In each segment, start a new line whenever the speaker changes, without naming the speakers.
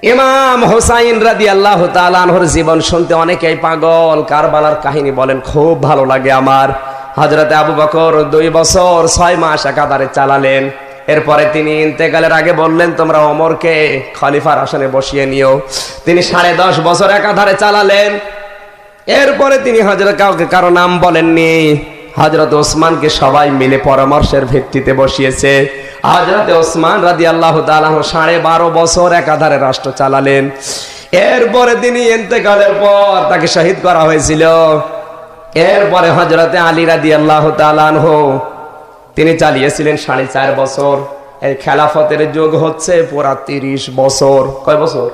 ইমাম হুসাইন রাদিয়াল্লাহু তাআলা আনহুর জীবন শুনতে অনেকেই পাগল। কারবালার কাহিনী বলেন খুব ভালো লাগে আমার। হযরতে আবু বকর 2 বছর 6 মাস একাধারে চালালেন। এরপরে তিনি ইন্তেকালের আগে বললেন, তোমরা ওমরকে খলিফার আসনে বসিয়ে নিও। তিনি 10.5 বছর একাধারে চালালেন। এরপরে তিনি কাউকে কারো নাম বলেননি। হযরত ওসমানকে সবাই মিলে পরামর্শের ভিত্তিতে বসিয়েছে। হযরতে ওসমান রাদিয়াল্লাহু তাআলা 12.5 বছর একাধারে রাষ্ট্র চালালেন। এরপরে তিনি ইন্তেকালের পর তাকে শহীদ করা হয়েছিল। এরপরে হযরতে আলী রাদিয়াল্লাহু তাআলা আনহু তিনি চালিয়েছিলেন 4.5 বছর। এই খেলাফতের যুগ হচ্ছে পুরা 30 বছর। কয় বছর?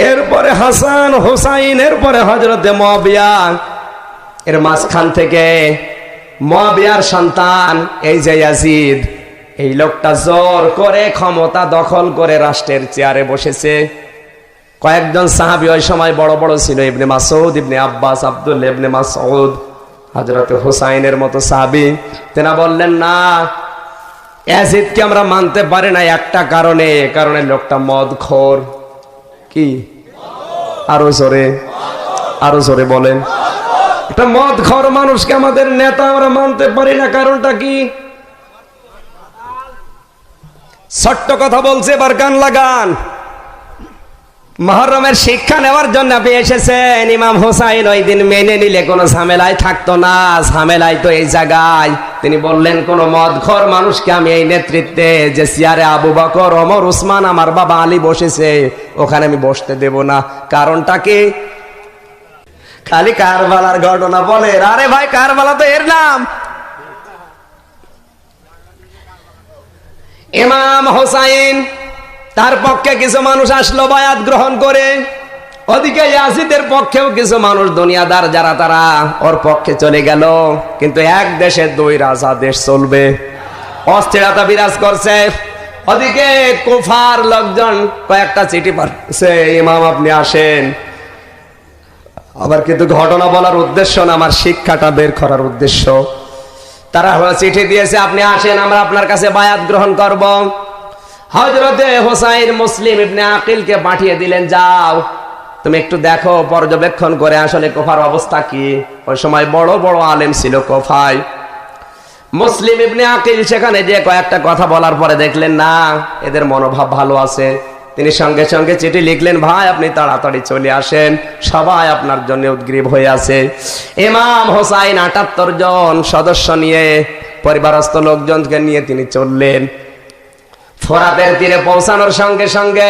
এরপরে হাসান হুসাইন, এরপরে হযরতে মুয়াবিয়া। এর মাঝখান থেকে মুয়াবিয়ার সন্তান এই যে ইয়াজিদ, এই লোকটা জোর করে ক্ষমতা দখল করে রাষ্ট্রের চেয়ারে বসেছে। কয়েকজন সাহাবী ওই সময় বড় বড় ছিল, ইবনে মাসউদ, ইবনে আব্বাস, আব্দুল্লাহ ইবনে মাসউদ, হযরত হুসাইনের মতো সাহাবী। তেনা বললেন, না, ইয়াজিদকে আমরা মানতে পারি না একটা কারণে লোকটা মদখোর। কি? আরো জোরে বলেন। এটা মদখোর মানুষকে আমাদের নেতা আমরা মানতে পারি না, কারণটা কি? ছোট্ট কথা বলছে, এবার গান লাগান। মুহররমের শিক্ষা নেওয়ার জন্য আপনি এসেছেন। ইমাম হুসাইন ওই দিন মেনে নিলে কোনো ঝামেলায় থাকতো না। ঝামেলায় তো এই জায়গায়। তিনি বললেন, কোন মদখোর মানুষকে আমি এই নেতৃত্বে যে চেয়ারে আবু বকর, ওমর, উসমান, আমার বাবা আলী বসেছে, ওখানে আমি বসতে দেব না। কারণটা কি? খালি কারবালার ঘটনা বলে। আরে ভাই, কারবালা তো এর নাম। ইমাম হুসাইন, তার পক্ষে কিছু মানুষ আসলো বায়াত গ্রহণ করে। ওদিকে ইয়াজিদের পক্ষেও কিছু মানুষ দুনিয়াদার যারা, তারা ওর পক্ষে চলে গেল। কিন্তু এক দেশে 2 রাজা, দেশ চলবে। অস্থিরতা বিরাজ করছে। ওদিকে কুফার লোকজন কয়েকটা চিঠি পাঠাচ্ছে, ইমাম আপনি আসেন। আবার কিন্তু ঘটনা বলার উদ্দেশ্য না, আমার শিক্ষাটা বের করার উদ্দেশ্য। তারা চিঠি দিয়েছে, আপনি আসেন, আমরা আপনার কাছে বায়াত গ্রহণ করব। হযরতে হুসাইন মুসলিম ইবনে আকিলকে পাঠিয়ে দিলেন, যাও তুমি একটু দেখো, পর্যবেক্ষণ করে আসলে কুফার অবস্থা কি। ওই সময় বড় বড় আলেম ছিল কুফায়। মুসলিম ইবনে আকিল সেখানে যে কয়েকটা কথা বলার পরে দেখলেন না, এদের মনোভাব ভালো আছে। তিনি সঙ্গে সঙ্গে চিঠি লিখলেন, ভাই আপনি তাড়াতাড়ি চলে আসেন, সবাই আপনার জন্য উদ্গ্রীব হয়ে আছে। ইমাম হুসাইন 78 জন সদস্য নিয়ে, পরিবারস্থ লোকজনকে নিয়ে তিনি চললেন। ফোরাতের তীরে পৌঁছানোর সঙ্গে সঙ্গে